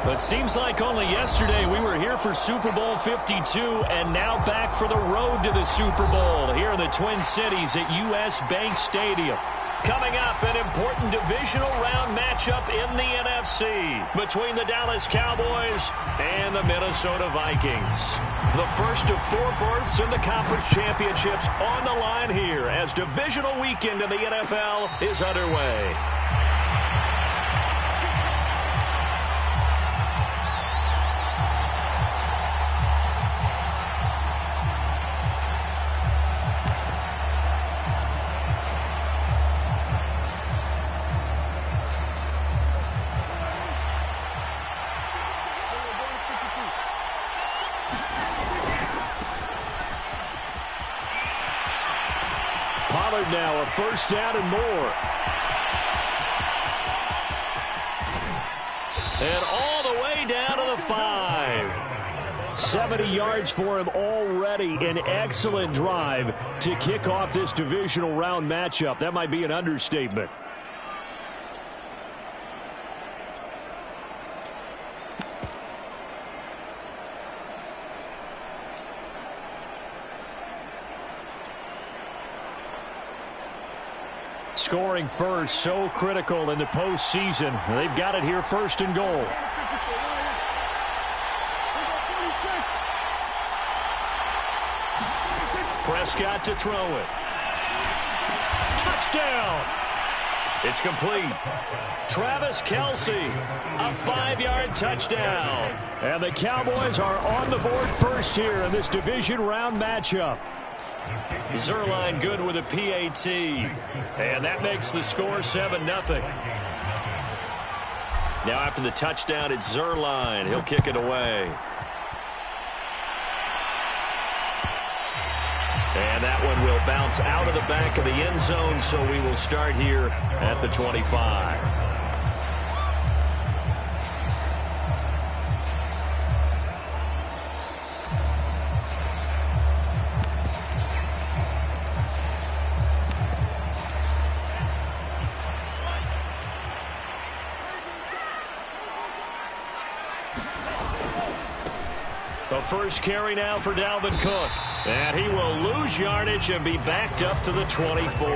It seems like only yesterday we were here for Super Bowl 52 and now back for the road to the Super Bowl here in the Twin Cities at US Bank Stadium. Coming up, an important divisional round matchup in the NFC between the Dallas Cowboys and the Minnesota Vikings. The first of 4 berths in the conference championships on the line here as divisional weekend in the NFL is underway. Now a first down and more. And all the way down to the 5. 70 yards for him already. An excellent drive to kick off this divisional round matchup. That might be an understatement. Scoring first, so critical in the postseason. They've got it here, first and goal. Prescott to throw it. Touchdown! It's complete. Travis Kelce, a 5-yard touchdown. And the Cowboys are on the board first here in this division round matchup. Zerline good with a PAT. And that makes the score 7-0. Now after the touchdown, it's Zerline. He'll kick it away. And that one will bounce out of the back of the end zone, so we will start here at the 25. The first carry now for Dalvin Cook. And he will lose yardage and be backed up to the 24.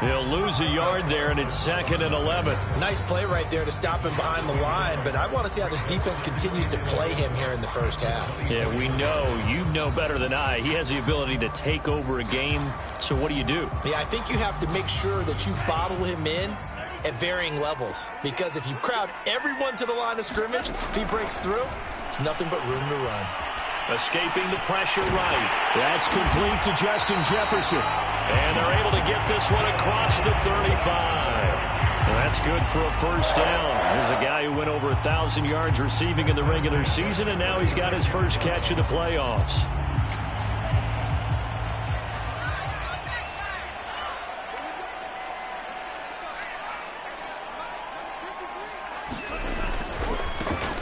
He'll lose a yard there, and it's 2nd and 11. Nice play right there to stop him behind the line, but I want to see how this defense continues to play him here in the first half. Yeah, we know. You know better than I. He has the ability to take over a game, so what do you do? Yeah, I think you have to make sure that you bottle him in at varying levels, because if you crowd everyone to the line of scrimmage, if he breaks through, it's nothing but room to run. Escaping the pressure right. That's complete to Justin Jefferson. And they're able to get this one across the 35. That's good for a first down. There's a guy who went over 1,000 yards receiving in the regular season, and now he's got his first catch of the playoffs.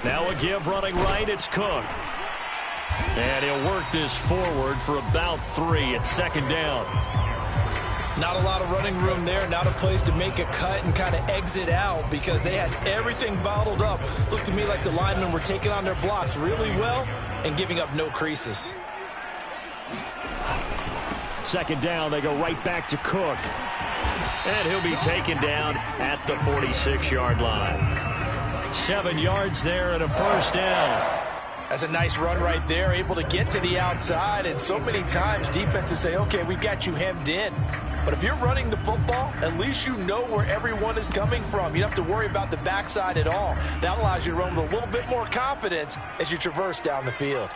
Now a give running right, it's Cook. And he'll work this forward for about 3 at 2nd down. Not a lot of running room there, not a place to make a cut and kind of exit out because they had everything bottled up. Looked to me like the linemen were taking on their blocks really well and giving up no creases. 2nd down, they go right back to Cook. And he'll be taken down at the 46-yard line. 7 yards there and a first down. That's a nice run right there, able to get to the outside. And so many times defenses say, okay, we've got you hemmed in. But if you're running the football, at least you know where everyone is coming from. You don't have to worry about the backside at all. That allows you to run with a little bit more confidence as you traverse down the field.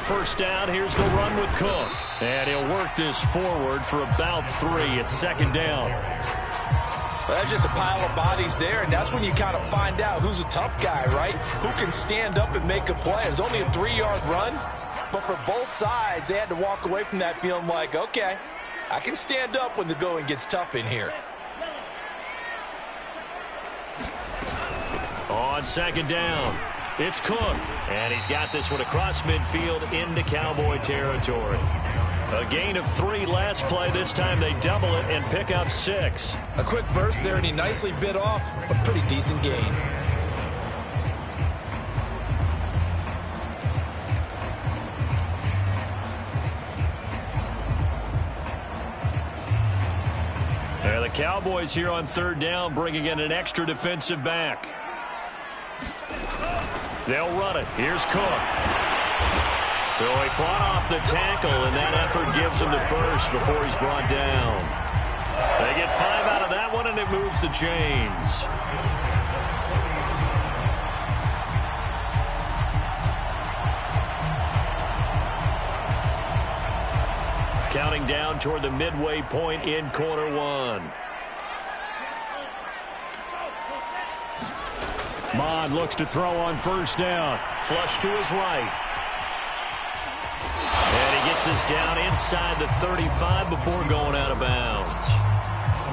First down, here's the run with Cook. And he'll work this forward for about 3 at 2nd down. Well, that's just a pile of bodies there, and that's when you kind of find out who's a tough guy, right? Who can stand up and make a play. It's only a 3-yard run, but for both sides, they had to walk away from that feeling like, okay, I can stand up when the going gets tough in here. On 2nd down, it's Cook, and he's got this one across midfield into Cowboy territory. A gain of 3 last play. This time they double it and pick up 6. A quick burst there, and he nicely bit off a pretty decent gain. The Cowboys here on 3rd down, bringing in an extra defensive back. They'll run it. Here's Cook. So he fought off the tackle, and that effort gives him the first before he's brought down. They get 5 out of that one, and it moves the chains. Counting down toward the midway point in quarter 1. Mond looks to throw on 1st down. Flush to his right. And he gets us down inside the 35 before going out of bounds.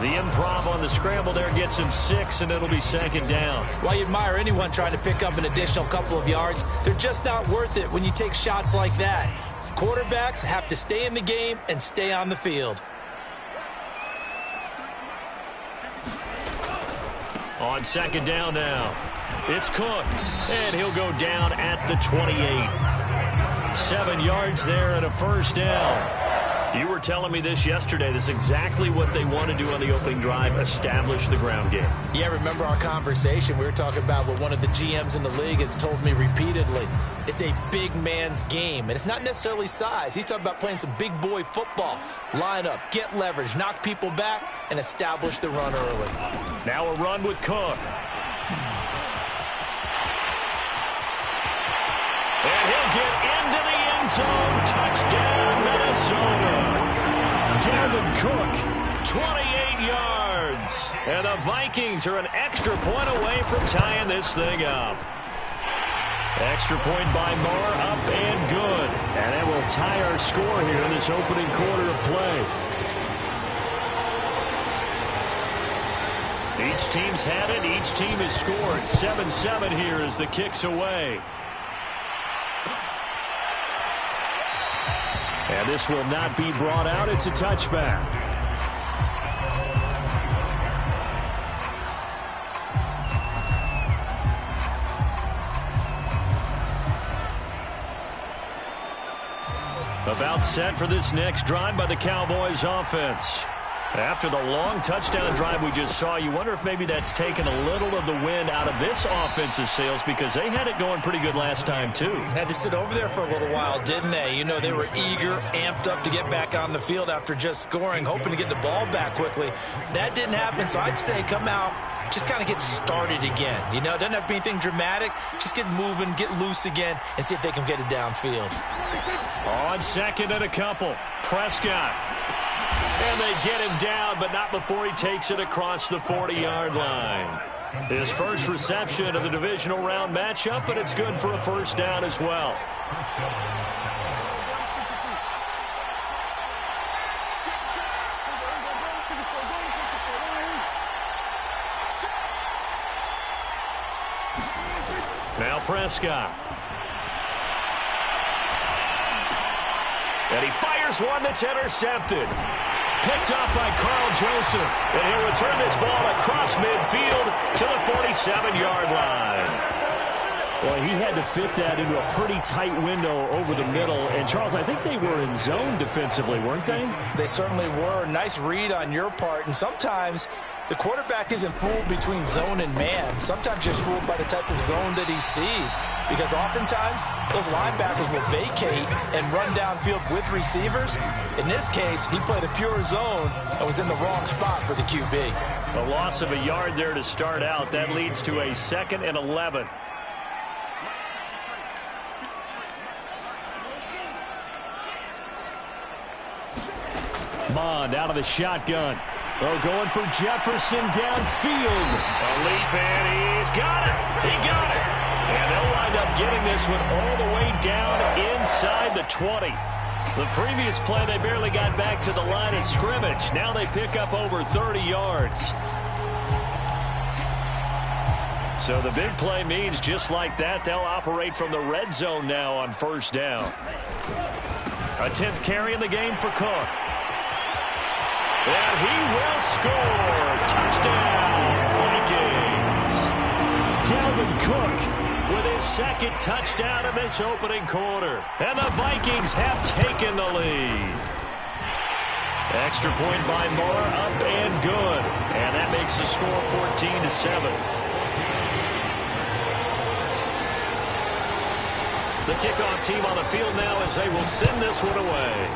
The improv on the scramble there gets him 6, and it'll be 2nd down. While you admire anyone trying to pick up an additional couple of yards, they're just not worth it when you take shots like that. Quarterbacks have to stay in the game and stay on the field. On 2nd down now, it's Cook, and he'll go down at the 28. 7 yards there and a 1st down. You were telling me this yesterday. This is exactly what they want to do on the opening drive, establish the ground game. Yeah, remember our conversation. We were talking about what one of the GMs in the league has told me repeatedly. It's a big man's game, and it's not necessarily size. He's talking about playing some big boy football. Line up, get leverage, knock people back, and establish the run early. Now a run with Cook. And he'll get into the end zone. Touchdown, Minnesota. Dalvin Cook, 28 yards. And the Vikings are an extra point away from tying this thing up. Extra point by Moore, up and good. And it will tie our score here in this opening quarter of play. Each team's had it. Each team has scored. 7-7 here as the kick's away. And this will not be brought out. It's a touchback. About set for this next drive by the Cowboys offense. After the long touchdown drive we just saw, you wonder if maybe that's taken a little of the wind out of this offensive sails, because they had it going pretty good last time, too. Had to sit over there for a little while, didn't they? You know, they were eager, amped up to get back on the field after just scoring, hoping to get the ball back quickly. That didn't happen, so I'd say come out, just kind of get started again. You know, it doesn't have to be anything dramatic. Just get moving, get loose again, and see if they can get it downfield. On 2nd and a couple, Prescott. And they get him down, but not before he takes it across the 40-yard line. His first reception of the divisional round matchup, but it's good for a 1st down as well. Now Prescott. And he fires one that's intercepted. Picked up by Carl Joseph. And he'll return this ball across midfield to the 47-yard line. Well, he had to fit that into a pretty tight window over the middle. And, Charles, I think they were in zone defensively, weren't they? They certainly were. Nice read on your part. And sometimes the quarterback isn't fooled between zone and man. Sometimes just fooled by the type of zone that he sees. Because oftentimes those linebackers will vacate and run downfield with receivers. In this case, he played a pure zone and was in the wrong spot for the QB. A loss of a yard there to start out. That leads to a 2nd and 11. Mond out of the shotgun. Oh, going for Jefferson downfield. A leap, and he's got it. He got it. And they'll wind up getting this one all the way down inside the 20. The previous play, they barely got back to the line of scrimmage. Now they pick up over 30 yards. So the big play means just like that, they'll operate from the red zone now on 1st down. A 10th carry in the game for Cook. And he will score. Touchdown, Vikings. Dalvin Cook with his second touchdown in this opening quarter. And the Vikings have taken the lead. Extra point by Moore, up and good. And that makes the score 14-7. The kickoff team on the field now as they will send this one away.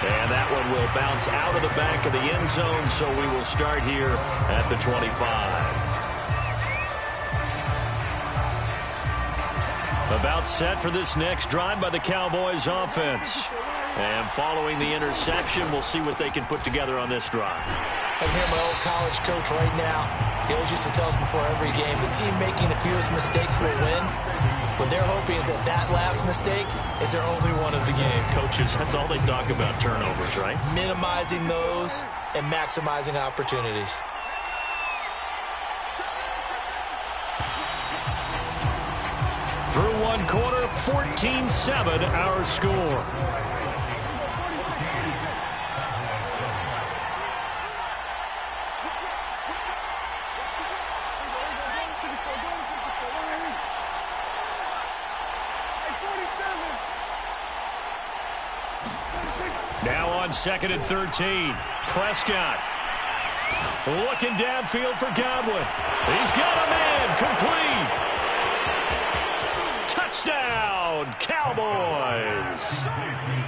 And that one will bounce out of the back of the end zone, so we will start here at the 25. About set for this next drive by the Cowboys offense. And following the interception, we'll see what they can put together on this drive. I can hear my old college coach right now. He always used to tell us before every game, the team making the fewest mistakes will win. What they're hoping is that that last mistake is their only one of the game. Coaches, that's all they talk about, turnovers, right? Minimizing those and maximizing opportunities. Through one quarter, 14-7 our score. Now on 2nd and 13. Prescott looking downfield for Godwin. He's got a man. Complete. Touchdown, Cowboys.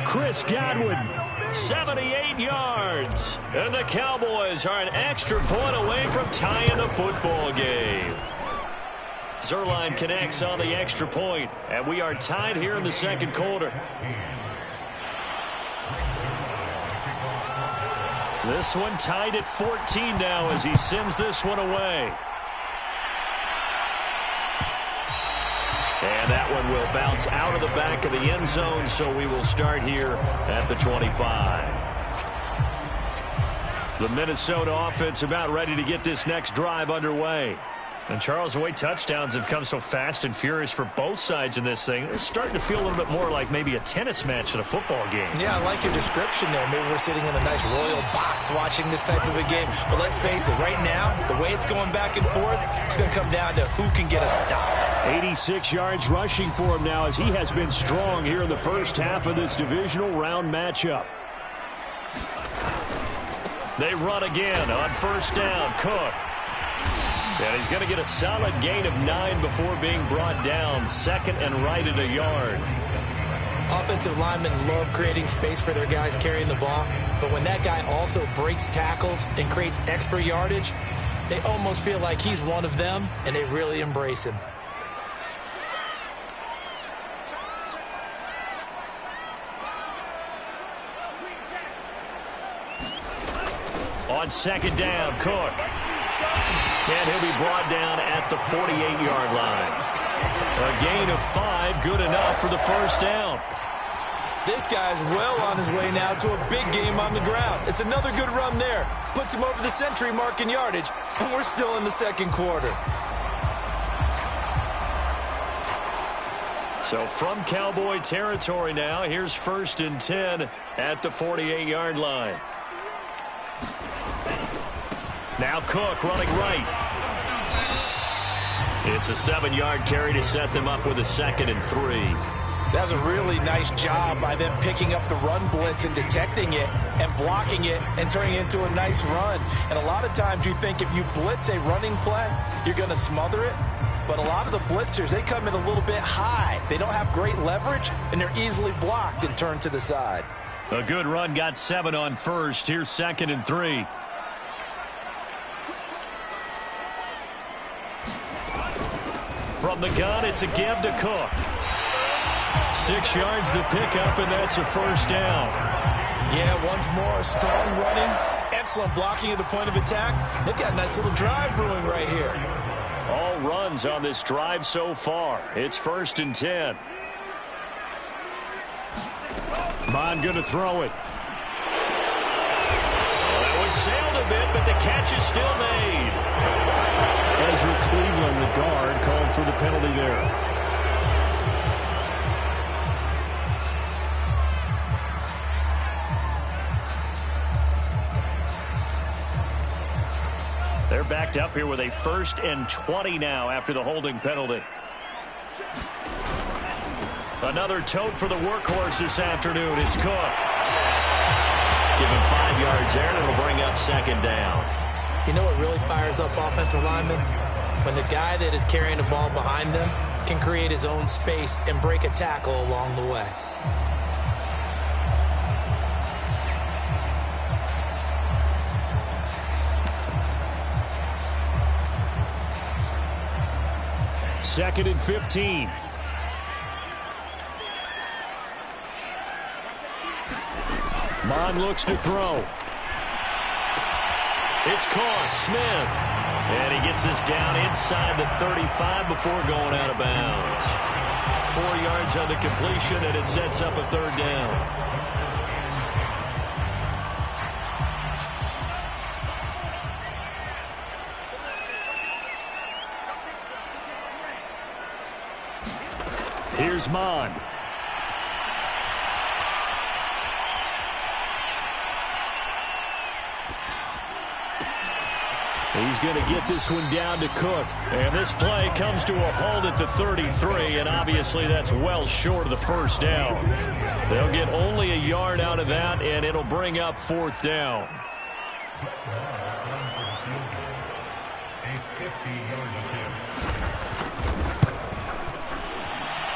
Chris Godwin, 78 yards. And the Cowboys are an extra point away from tying the football game. Zerline connects on the extra point, and we are tied here in the second quarter. This one tied at 14 now as he sends this one away. And that one will bounce out of the back of the end zone, so we will start here at the 25. The Minnesota offense about ready to get this next drive underway. And, Charles, the way touchdowns have come so fast and furious for both sides in this thing, it's starting to feel a little bit more like maybe a tennis match in a football game. Yeah, I like your description there. Maybe we're sitting in a nice royal box watching this type of a game. But let's face it, right now, the way it's going back and forth, it's going to come down to who can get a stop. 86 yards rushing for him now as he has been strong here in the first half of this divisional round matchup. They run again on first down. Cook. And he's going to get a solid gain of 9 before being brought down. 2nd and right at a yard. Offensive linemen love creating space for their guys carrying the ball. But when that guy also breaks tackles and creates extra yardage, they almost feel like he's one of them, and they really embrace him. On 2nd down, Cook. And he'll be brought down at the 48-yard line. A gain of 5, good enough for the first down. This guy's well on his way now to a big game on the ground. It's another good run there. Puts him over the century mark in yardage, and we're still in the second quarter. So from Cowboy territory now, here's 1st and 10 at the 48-yard line. Now Cook running right. It's a 7-yard carry to set them up with a 2nd and 3. That was a really nice job by them picking up the run blitz and detecting it and blocking it and turning it into a nice run. And a lot of times you think if you blitz a running play, you're going to smother it. But a lot of the blitzers, they come in a little bit high. They don't have great leverage, and they're easily blocked and turned to the side. A good run, got 7 on first. Here's 2nd and 3. From the gun, it's a give to Cook. 6 yards the pickup, and that's a first down. Yeah, once more, strong running, excellent blocking at the point of attack. They've got a nice little drive brewing right here. All runs on this drive so far. It's 1st and 10. Bond going to throw it. Well, that was sailed a bit, but the catch is still made. Ezra Cleveland, the guard, called for the penalty there. backed up here with a 1st and 20 now after the holding penalty. Another tote for the workhorse this afternoon. It's Cook. Give him 5 yards there, and it'll bring up 2nd down. You know what really fires up offensive linemen? When the guy that is carrying the ball behind them can create his own space and break a tackle along the way. Second and 15. Mon looks to throw. It's caught. Smith. And he gets us down inside the 35 before going out of bounds. 4 yards on the completion, and it sets up a 3rd down. Here's Mon. He's going to get this one down to Cook. And this play comes to a halt at the 33, and obviously that's well short of the 1st down. They'll get only a yard out of that, and it'll bring up 4th down.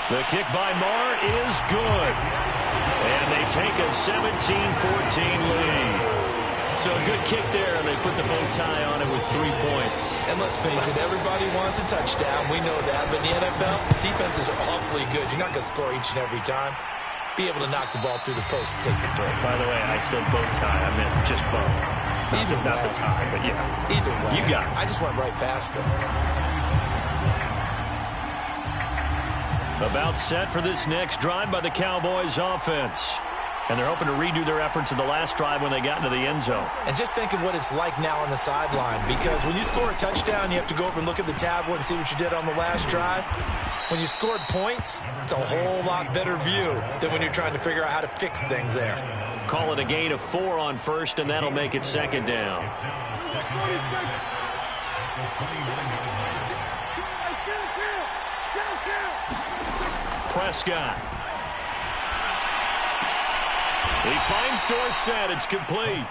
The kick by Marr is good. And they take a 17-14 lead. So a good kick there, and they put the bow tie on it with 3 points. And let's face it, everybody wants a touchdown. We know that. But in the NFL, defenses are awfully good. You're not going to score each and every time. Be able to knock the ball through the post and take the throw. By the way, I said bow tie. I meant just bow. Not the tie, but yeah. Either way. You got it. I just went right past him. About set for this next drive by the Cowboys offense. And they're hoping to redo their efforts in the last drive when they got into the end zone. And just think of what it's like now on the sideline. Because when you score a touchdown, you have to go over and look at the tablet and see what you did on the last drive. When you scored points, it's a whole lot better view than when you're trying to figure out how to fix things there. Call it a gain of 4 on 1st, and that'll make it 2nd down. Prescott. He finds Dorsett. It's complete.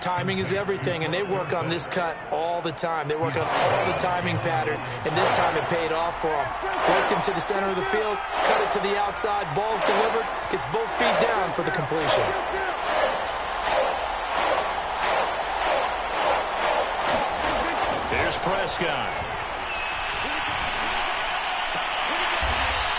Timing is everything, and they work on this cut all the time. They work on all the timing patterns, and this time it paid off for them. Worked him to the center of the field, cut it to the outside, ball's delivered, gets both feet down for the completion. Here's Prescott.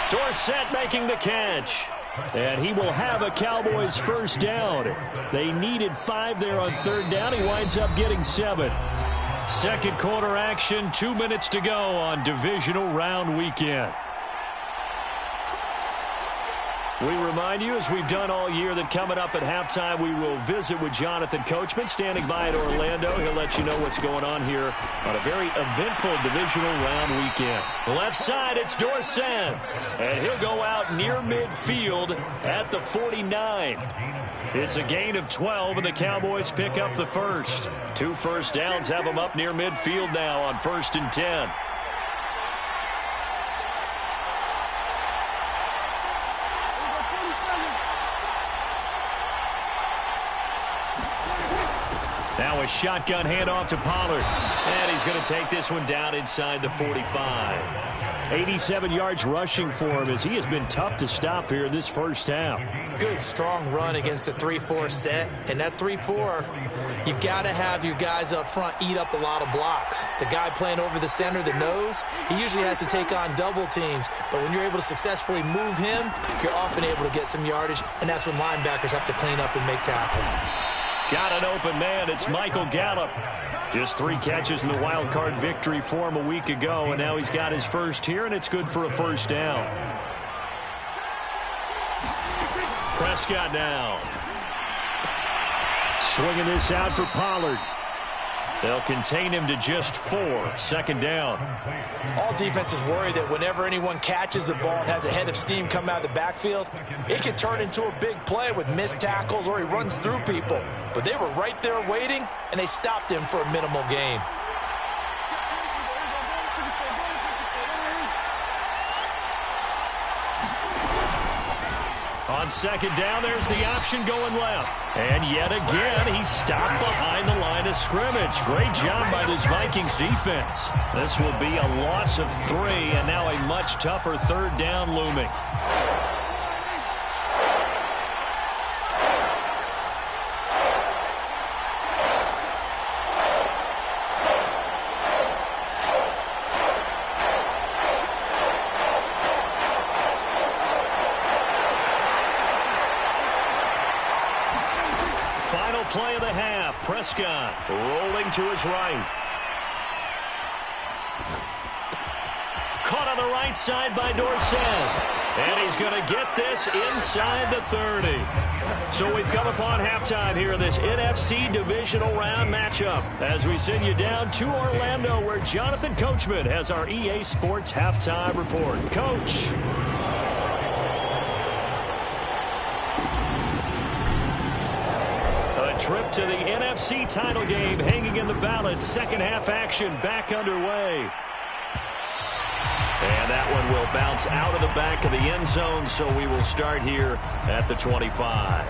Dorsett making the catch. And he will have a Cowboys 1st down. They needed 5 there on 3rd down. He winds up getting 7. Second quarter action, 2 minutes to go on divisional round weekend. We remind you, as we've done all year, that coming up at halftime, we will visit with Jonathan Coachman, standing by at Orlando. He'll let you know what's going on here on a very eventful divisional round weekend. Left side, it's Dorsett. And he'll go out near midfield at the 49. It's a gain of 12, and the Cowboys pick up the 1st. 2 first downs have them up near midfield now on 1st and 10. Now a shotgun handoff to Pollard. And he's going to take this one down inside the 45. 87 yards rushing for him as he has been tough to stop here in this 1st half. Good, strong run against the 3-4 set. And that 3-4, you've got to have your guys up front eat up a lot of blocks. The guy playing over the center, the nose, he usually has to take on double teams. But when you're able to successfully move him, you're often able to get some yardage. And that's when linebackers have to clean up and make tackles. Got an open man. It's Michael Gallup. Just 3 catches in the wild card victory for him a week ago, and now he's got his 1st here, and it's good for a 1st down. Prescott now. Swinging this out for Pollard. They'll contain him to just 4. Second down. All defenses worry that whenever anyone catches the ball and has a head of steam come out of the backfield, it can turn into a big play with missed tackles or he runs through people. But they were right there waiting, and they stopped him for a minimal gain. On second down, there's the option going left. And yet again, he's stopped behind the line of scrimmage. Great job by this Vikings defense. This will be a loss of 3, and now a much tougher third down looming. Play of the half. Prescott rolling to his right. Caught on the right side by Dorsett. And he's going to get this inside the 30. So we've come upon halftime here in this NFC Divisional Round matchup as we send you down to Orlando where Jonathan Coachman has our EA Sports Halftime Report. Coach. Trip to the NFC title game hanging in the balance. Second half action back underway. And that one will bounce out of the back of the end zone, so we will start here at the 25.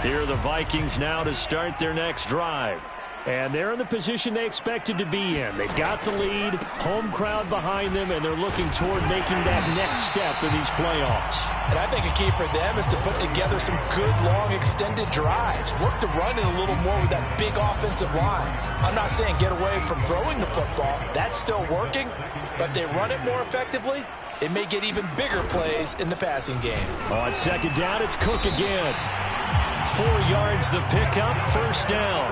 Here are the Vikings now to start their next drive. And they're in the position they expected to be in. They've got the lead, home crowd behind them, and they're looking toward making that next step in these playoffs. And I think a key for them is to put together some good, long, extended drives. Work the run in a little more with that big offensive line. I'm not saying get away from throwing the football. That's still working. But if they run it more effectively, it may get even bigger plays in the passing game. On second down, it's Cook again. 4 yards the pickup, first down.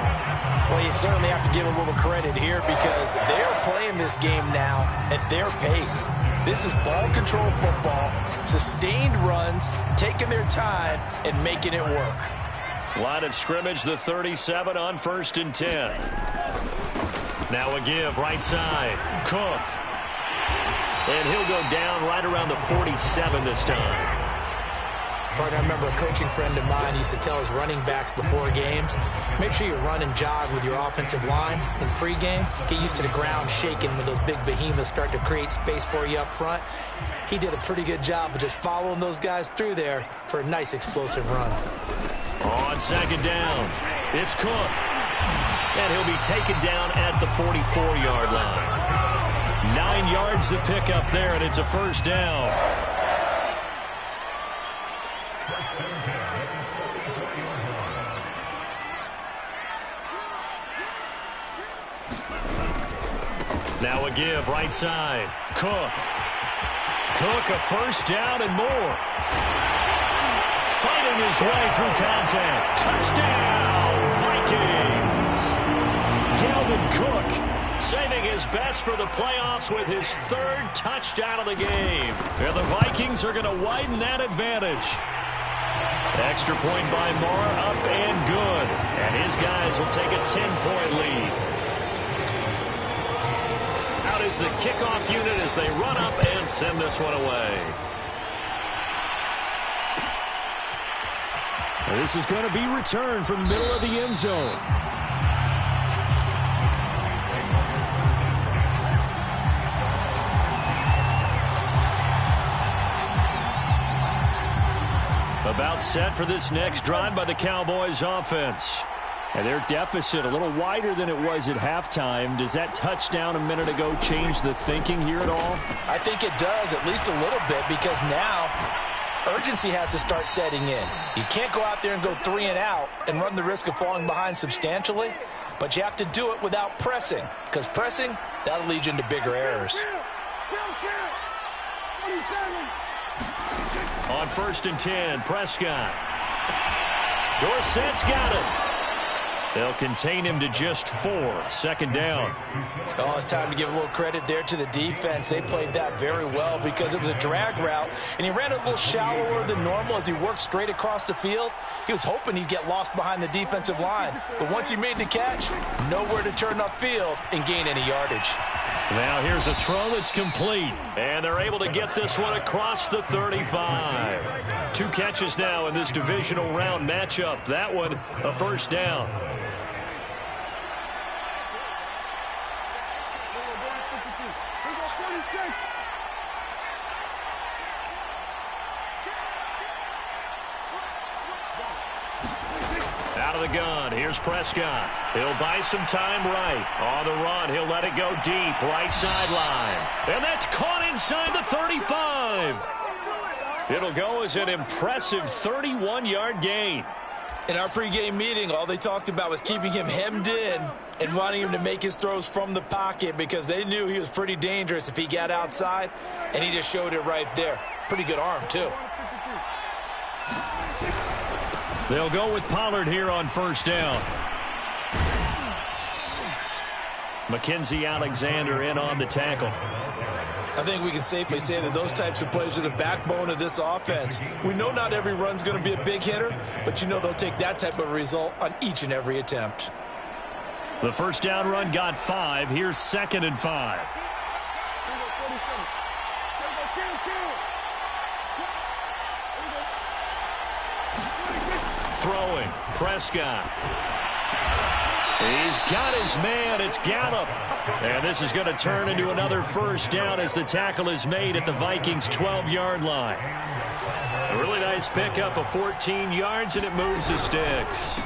Well, you certainly have to give a little credit here because they're playing this game now at their pace. This is ball control football, sustained runs, taking their time, and making it work. Line of scrimmage, the 37 on 1st and 10. Now a give, right side, Cook. And he'll go down right around the 47 this time. Partner, I remember a coaching friend of mine used to tell his running backs before games, make sure you run and jog with your offensive line in pregame. Get used to the ground shaking when those big behemoths start to create space for you up front. He did a pretty good job of just following those guys through there for a nice explosive run. On second down, it's Cook. And he'll be taken down at the 44-yard line. 9 yards to pick up there, and it's a first down. Now a give, right side. Cook. Cook, a first down and more. Fighting his way through contact. Touchdown, Vikings. Dalvin Cook saving his best for the playoffs with his 3rd touchdown of the game. And the Vikings are going to widen that advantage. Extra point by Moore, up and good. And his guys will take a 10-point lead. Out is the kickoff unit as they run up and send this one away. This is going to be returned from the middle of the end zone. About set for this next drive by the Cowboys offense. And their deficit a little wider than it was at halftime. Does that touchdown a minute ago change the thinking here at all? I think it does, at least a little bit, because now urgency has to start setting in. You can't go out there and go 3 and out and run the risk of falling behind substantially, but you have to do it without pressing, because pressing, that'll lead you into bigger errors. On 1st and 10, Prescott. Dorsett's got it. They'll contain him to just 4. Second down. Oh, it's time to give a little credit there to the defense. They played that very well because it was a drag route, and he ran a little shallower than normal as he worked straight across the field. He was hoping he'd get lost behind the defensive line, but once he made the catch, nowhere to turn upfield and gain any yardage. Now here's a throw that's complete, and they're able to get this one across the 35. 2 catches now in this divisional round matchup. That one a first down. Out of the gun, here's Prescott. He'll buy some time right. On the run, he'll let it go deep, right sideline. And that's caught inside the 35. It'll go as an impressive 31-yard gain. In our pregame meeting, all they talked about was keeping him hemmed in and wanting him to make his throws from the pocket because they knew he was pretty dangerous if he got outside, and he just showed it right there. Pretty good arm, too. They'll go with Pollard here on first down. Mackenzie Alexander in on the tackle. I think we can safely say that those types of plays are the backbone of this offense. We know not every run's going to be a big hitter, but you know they'll take that type of result on each and every attempt. The first down run got 5. Here's 2nd and 5. Throwing, Prescott. He's got his man. It's Gallup. And this is going to turn into another first down as the tackle is made at the Vikings' 12-yard line. A really nice pickup of 14 yards, and it moves the sticks.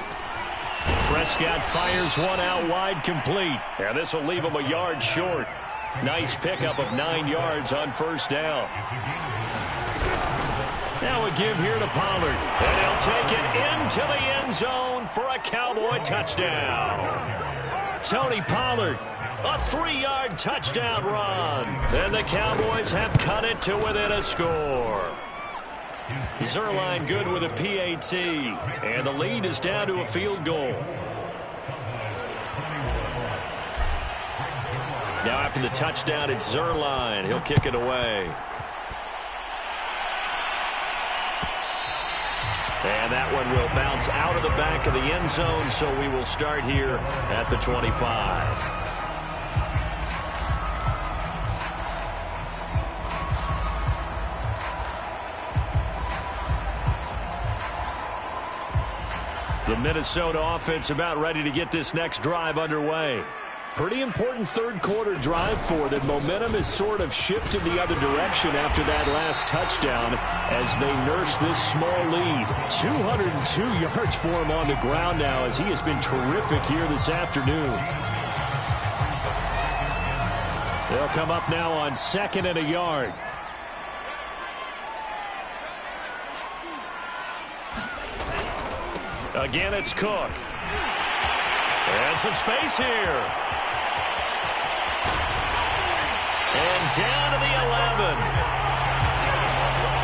Prescott fires one out wide, complete. And this will leave him a yard short. Nice pickup of 9 yards on first down. Now a give here to Pollard. And he'll take it into the end zone for a Cowboy touchdown. Tony Pollard, a 3-yard touchdown run. And the Cowboys have cut it to within a score. Zerline good with a PAT. And the lead is down to a field goal. Now after the touchdown, it's Zerline. He'll kick it away. And that one will bounce out of the back of the end zone, so we will start here at the 25. The Minnesota offense about ready to get this next drive underway. Pretty important third-quarter drive for them. Momentum has sort of shifted the other direction after that last touchdown as they nurse this small lead. 202 yards for him on the ground now as he has been terrific here this afternoon. They'll come up now on 2nd and a yard. Again, it's Cook. And some space here. And down to the 11.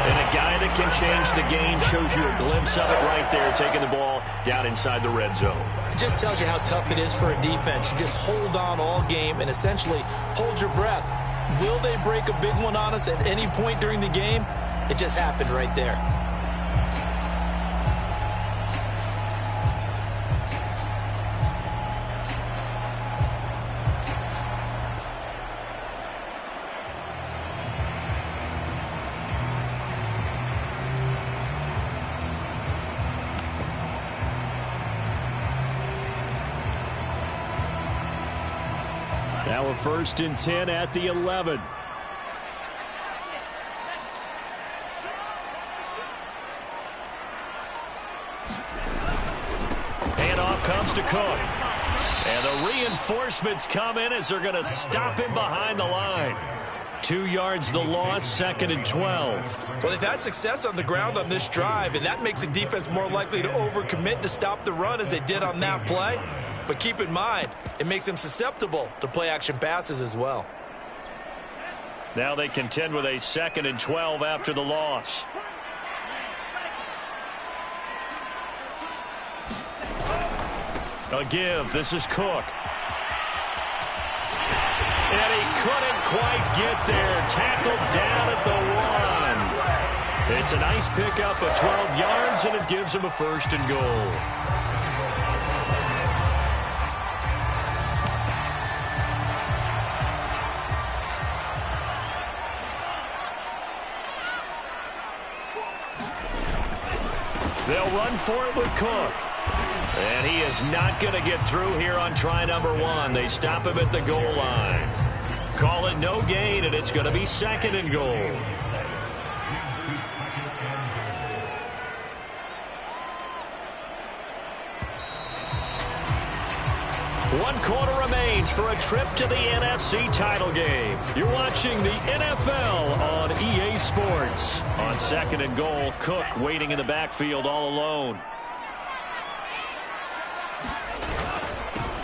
And a guy that can change the game, shows you a glimpse of it right there, taking the ball down inside the red zone. It just tells you how tough it is for a defense. You just hold on all game and essentially hold your breath. Will they break a big one on us at any point during the game? It just happened right there. Now a 1st and 10 at the 11. Handoff comes to Cook. And the reinforcements come in as they're going to stop him behind the line. 2 yards the loss, 2nd and 12. Well, they've had success on the ground on this drive, and that makes the defense more likely to overcommit to stop the run as they did on that play. But keep in mind, it makes them susceptible to play-action passes as well. Now they contend with a 2nd and 12 after the loss. A give. This is Cook. And he couldn't quite get there. Tackled down at the 1. It's a nice pickup of 12 yards, and it gives him a 1st and goal. They'll run for it with Cook. And he is not going to get through here on try number 1. They stop him at the goal line. Call it no gain, and it's going to be 2nd and goal. One quarter remains for a trip to the NFC title game. You're watching the NFL on EA Sports. On 2nd and goal, Cook waiting in the backfield all alone.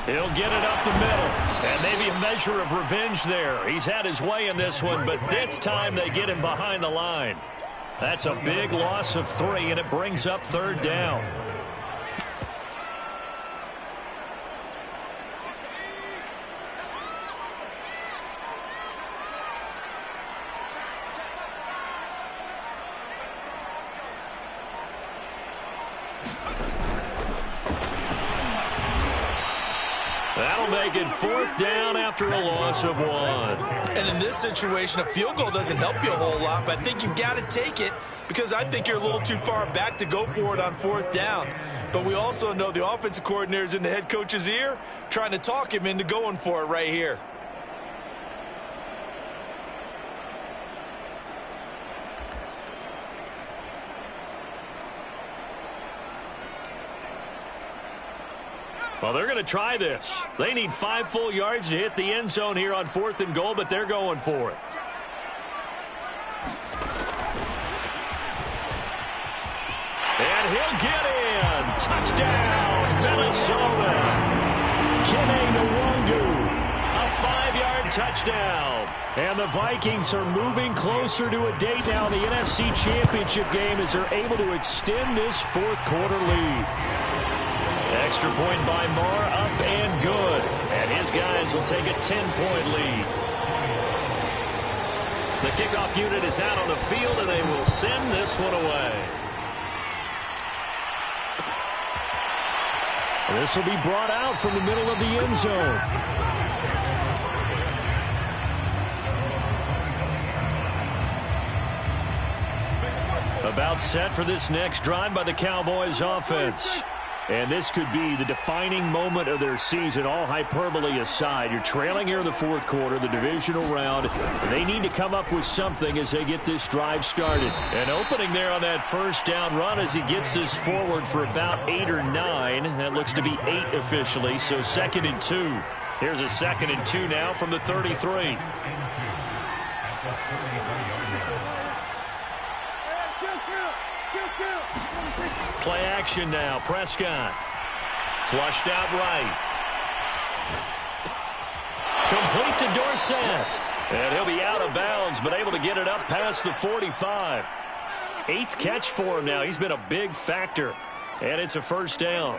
He'll get it up the middle. And maybe a measure of revenge there. He's had his way in this one, but this time they get him behind the line. That's a big loss of 3, and it brings up 3rd down. That'll make it 4th down after a loss of 1. And in this situation, a field goal doesn't help you a whole lot, but I think you've got to take it because I think you're a little too far back to go for it on 4th down. But we also know the offensive coordinator's in the head coach's ear trying to talk him into going for it right here. Well, they're going to try this. They need 5 full yards to hit the end zone here on 4th and goal, but they're going for it. And he'll get in. Touchdown, Minnesota. Kene Nwangu. A 5-yard touchdown. And the Vikings are moving closer to a date now in the NFC Championship game as they're able to extend this 4th quarter lead. Extra point by Marr, up and good. And his guys will take a 10-point lead. The kickoff unit is out on the field, and they will send this one away. This will be brought out from the middle of the end zone. About set for this next drive by the Cowboys offense. And this could be the defining moment of their season, all hyperbole aside. You're trailing here in the 4th quarter, the divisional round. They need to come up with something as they get this drive started. And opening there on that 1st down run as he gets this forward for about 8 or 9. That looks to be 8 officially, so 2nd and 2. Here's a 2nd and 2 now from the 33. Play action now. Prescott. Flushed out right. Complete to Dorsett. And he'll be out of bounds, but able to get it up past the 45. 8th catch for him now. He's been a big factor. And it's a 1st down.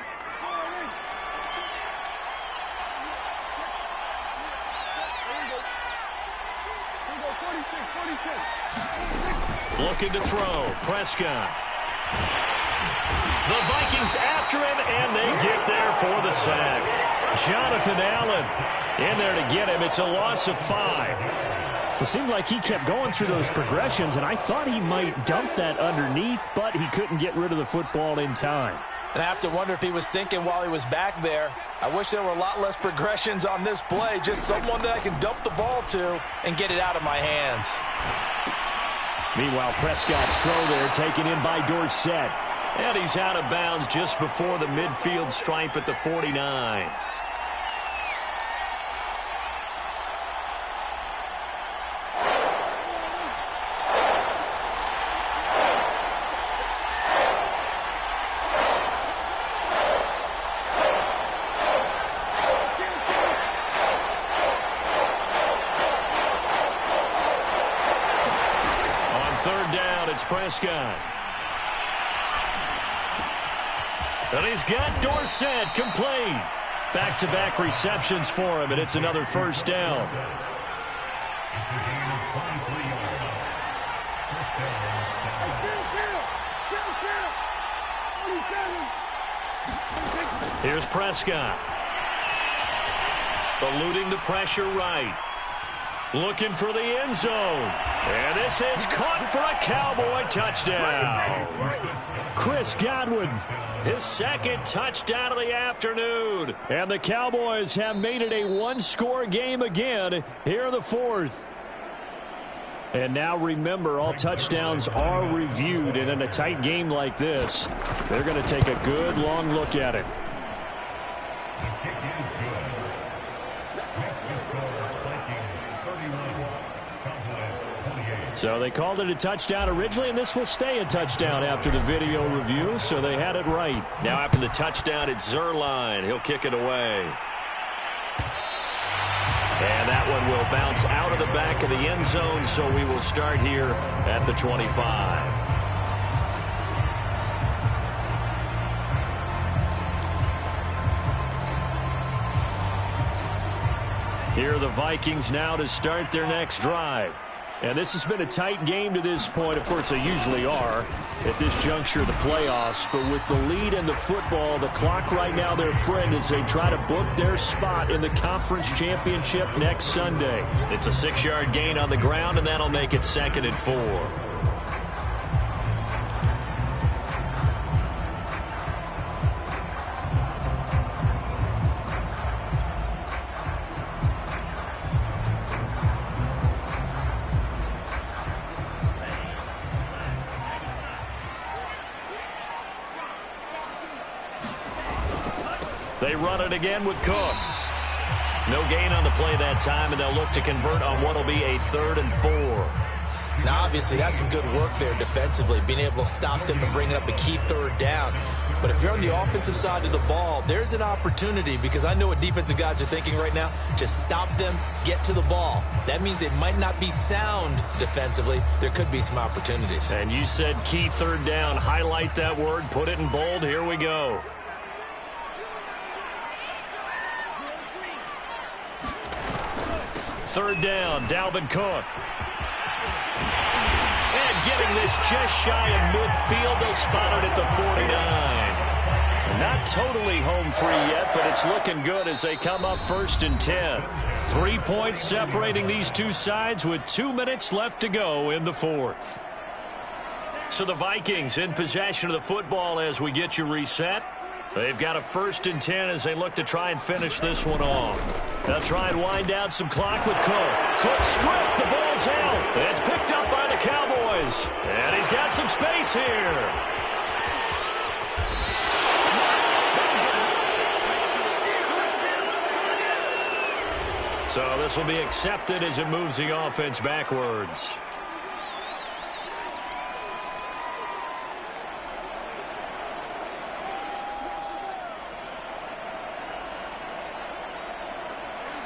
Looking to throw. Prescott. The Vikings after him, and they get there for the sack. Jonathan Allen in there to get him. It's a loss of 5. It seemed like he kept going through those progressions, and I thought he might dump that underneath, but he couldn't get rid of the football in time. And I have to wonder if he was thinking while he was back there, I wish there were a lot less progressions on this play, just someone that I can dump the ball to and get it out of my hands. Meanwhile, Prescott's throw there taken in by Dorsett. And he's out of bounds just before the midfield stripe at the 49. On 3rd down, it's Prescott. And he's got Dorsett complete. Back-to-back receptions for him, and it's another first down. Here's Prescott. Eluding the pressure right. Looking for the end zone. And this is caught for a Cowboy touchdown. Chris Godwin, his second touchdown of the afternoon. And the Cowboys have made it a one-score game again here in the fourth. And now remember, all touchdowns are reviewed. And in a tight game like this, they're going to take a good long look at it. So they called it a touchdown originally, and this will stay a touchdown after the video review, so they had it right. Now after the touchdown, it's Zuerlein. He'll kick it away. And that one will bounce out of the back of the end zone, so we will start here at the 25. Here are the Vikings now to start their next drive. And this has been a tight game to this point. Of course, they usually are at this juncture of the playoffs. But with the lead in the football, the clock right now, their friend, as they try to book their spot in the conference championship next Sunday. It's a 6-yard gain on the ground, and that'll make it 2nd and 4. They run it again with Cook. No gain on the play that time, and they'll look to convert on what will be a 3rd and 4. Now, obviously, that's some good work there defensively, being able to stop them and bring it up a key 3rd down. But if you're on the offensive side of the ball, there's an opportunity, because I know what defensive guys are thinking right now. Just stop them, get to the ball. That means it might not be sound defensively. There could be some opportunities. And you said key 3rd down. Highlight that word. Put it in bold. Here we go. Third down, Dalvin Cook. And getting this just shy of midfield. They'll spot it at the 49. Not totally home free yet, but it's looking good as they come up 1st and 10. 3 points separating these two sides with 2 minutes left to go in the fourth. So the Vikings in possession of the football as we get you reset. They've got a 1st and 10 as they look to try and finish this one off. They'll try and wind down some clock with Cook. Cook stripped. The ball's out. It's picked up by the Cowboys. And he's got some space here. So this will be accepted as it moves the offense backwards.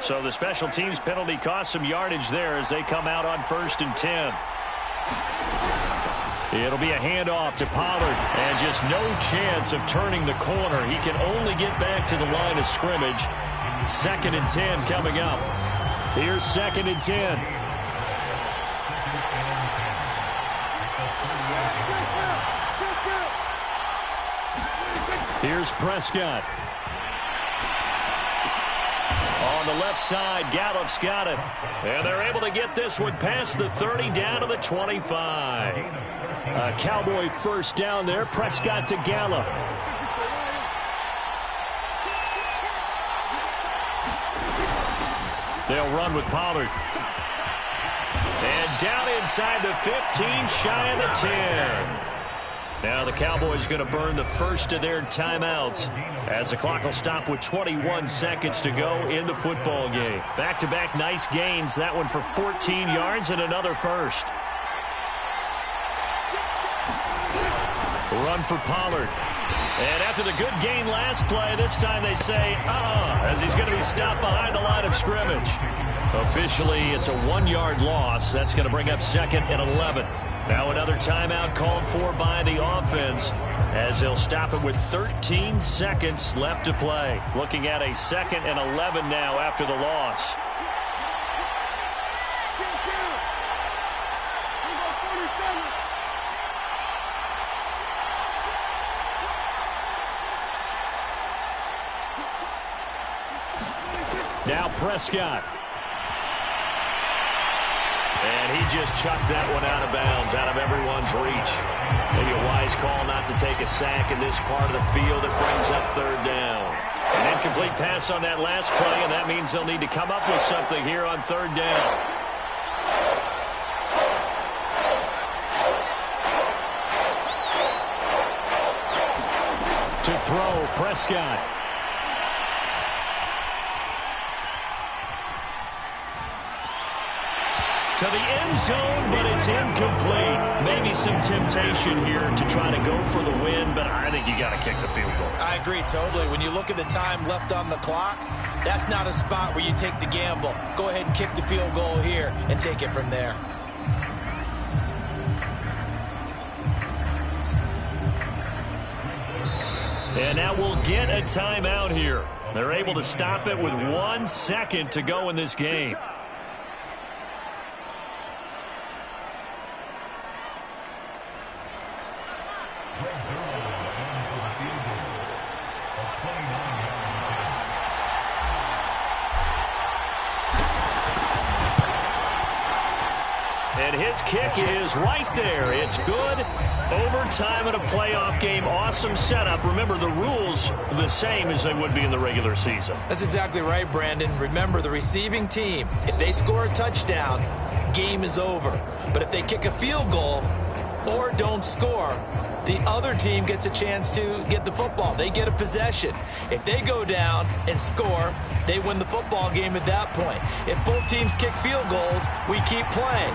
So the special teams penalty cost some yardage there as they come out on 1st and 10. It'll be a handoff to Pollard, and just no chance of turning the corner. He can only get back to the line of scrimmage. 2nd and 10 coming up. Here's 2nd and 10. Here's Prescott. On the left side, Gallup's got it. And they're able to get this one past the 30 down to the 25. A Cowboy first down there. Prescott to Gallup. They'll run with Pollard. And down inside the 15, shy of the 10. Now the Cowboys going to burn the first of their timeouts as the clock will stop with 21 seconds to go in the football game. Back-to-back nice gains. That one for 14 yards and another first. Run for Pollard. And after the good gain last play, this time they say, as he's going to be stopped behind the line of scrimmage. Officially, it's a 1-yard loss. That's going to bring up 2nd and 11. Now another timeout called for by the offense as they'll stop it with 13 seconds left to play. Looking at a 2nd and 11 now after the loss. Now Prescott. And he just chucked that one out of bounds, out of everyone's reach. Maybe a wise call not to take a sack in this part of the field. It brings up 3rd down. An incomplete pass on that last play, and that means they'll need to come up with something here on 3rd down. To throw, Prescott. To the end zone, but it's incomplete. Maybe some temptation here to try to go for the win, but I think you got to kick the field goal. I agree totally. When you look at the time left on the clock, that's not a spot where you take the gamble. Go ahead and kick the field goal here and take it from there. And now we'll get a timeout here. They're able to stop it with 1 second to go in this game. And his kick is right there. It's good. Overtime in a playoff game. Awesome setup. Remember, the rules are the same as they would be in the regular season. That's exactly right, Brandon. Remember, the receiving team, if they score a touchdown, game is over. But if they kick a field goal or don't score, the other team gets a chance to get the football. They get a possession. If they go down and score, they win the football game at that point. If both teams kick field goals, we keep playing.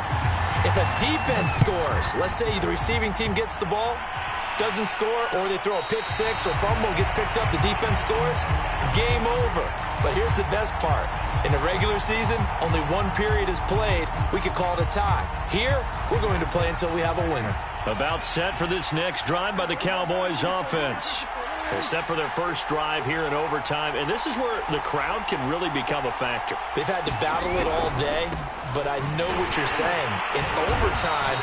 If a defense scores, let's say the receiving team gets the ball, doesn't score, or they throw a pick six or fumble, gets picked up, the defense scores, game over. But here's the best part. In the regular season, only 1 period is played. We could call it a tie. Here, we're going to play until we have a winner. About set for this next drive by the Cowboys offense. They're set for their first drive here in overtime, and this is where the crowd can really become a factor. They've had to battle it all day, but I know what you're saying. In overtime,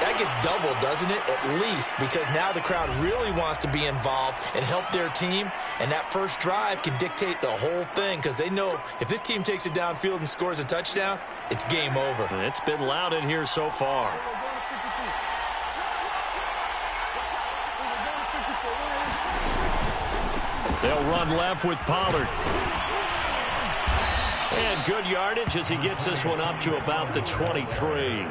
that gets doubled, doesn't it? At least, because now the crowd really wants to be involved and help their team, and that first drive can dictate the whole thing because they know if this team takes it downfield and scores a touchdown, it's game over. And it's been loud in here so far. They'll run left with Pollard. And good yardage as he gets this one up to about the 23.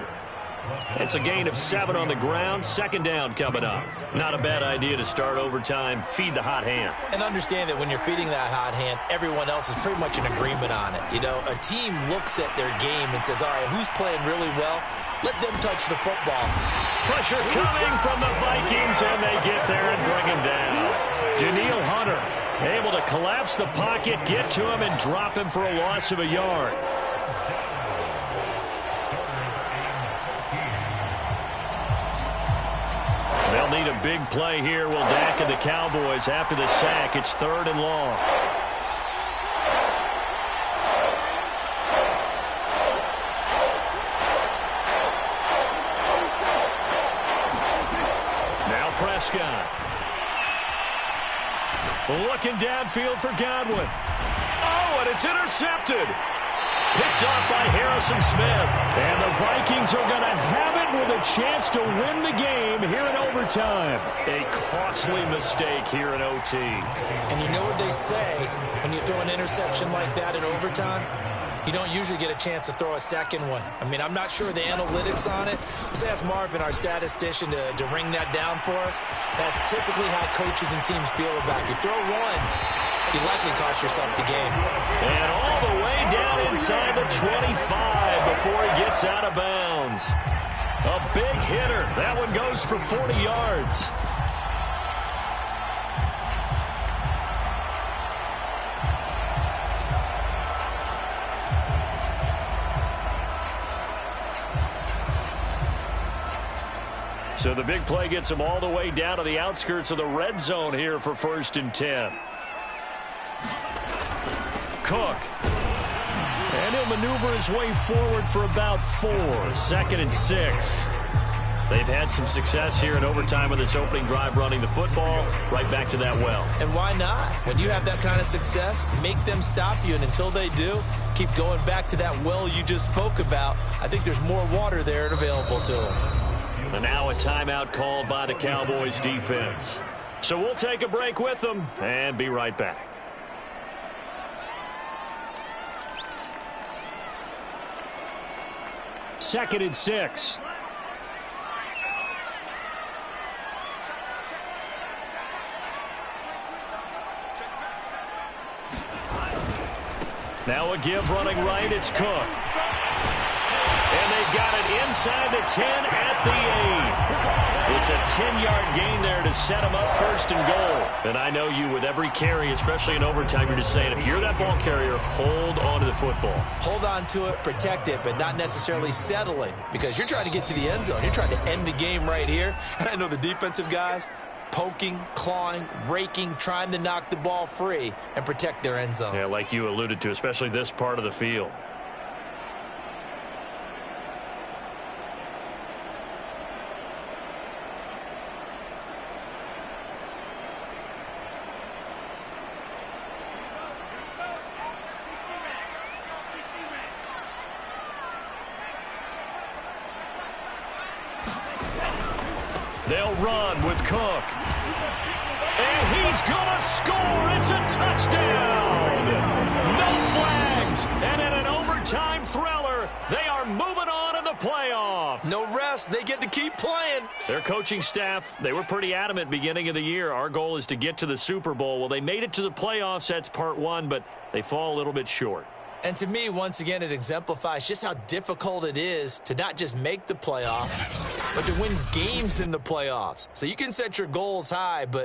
It's a gain of 7 on the ground. 2nd down coming up. Not a bad idea to start overtime. Feed the hot hand. And understand that when you're feeding that hot hand, everyone else is pretty much in agreement on it. You know, a team looks at their game and says, all right, who's playing really well? Let them touch the football. Pressure coming from the Vikings, and they get there and bring him down. Danielle Hunter able to collapse the pocket, get to him, and drop him for a loss of a yard. They'll need a big play here. Will Dak and the Cowboys after the sack. It's 3rd and long. Now Prescott. Looking downfield for Godwin. Oh, and it's intercepted. Picked off by Harrison Smith. And the Vikings are going to have it with a chance to win the game here in overtime. A costly mistake here in OT. And you know what they say when you throw an interception like that in overtime? You don't usually get a chance to throw a second one. I mean, I'm not sure the analytics on it. Let's ask Marvin, our statistician, to ring that down for us. That's typically how coaches and teams feel about it. You throw one, you likely cost yourself the game. And all the way down inside the 25 before he gets out of bounds. A big hitter. That one goes for 40 yards. So the big play gets him all the way down to the outskirts of the red zone here for 1st and 10. Cook. And he'll maneuver his way forward for about 4. 2nd and 6. They've had some success here in overtime with this opening drive running the football. Right back to that well. And why not? When you have that kind of success, make them stop you. And until they do, keep going back to that well you just spoke about. I think there's more water there and available to them. And now a timeout called by the Cowboys defense. So we'll take a break with them and be right back. Second and 6. Now a give running right. It's Cook. And they've got it inside the 10 at the 8. It's a 10-yard gain there to set them up 1st and goal. And I know you, with every carry, especially in overtime, you're just saying, if you're that ball carrier, hold on to the football. Hold on to it, protect it, but not necessarily settling, because you're trying to get to the end zone. You're trying to end the game right here. And I know the defensive guys poking, clawing, raking, trying to knock the ball free and protect their end zone. Yeah, like you alluded to, especially this part of the field. They'll run with Cook. And he's going to score. It's a touchdown. No flags. And in an overtime thriller, they are moving on in the playoff. No rest. They get to keep playing. Their coaching staff, they were pretty adamant beginning of the year. Our goal is to get to the Super Bowl. Well, they made it to the playoffs. That's part 1, but they fall a little bit short. And to me, once again, it exemplifies just how difficult it is to not just make the playoffs, but to win games in the playoffs. So you can set your goals high, but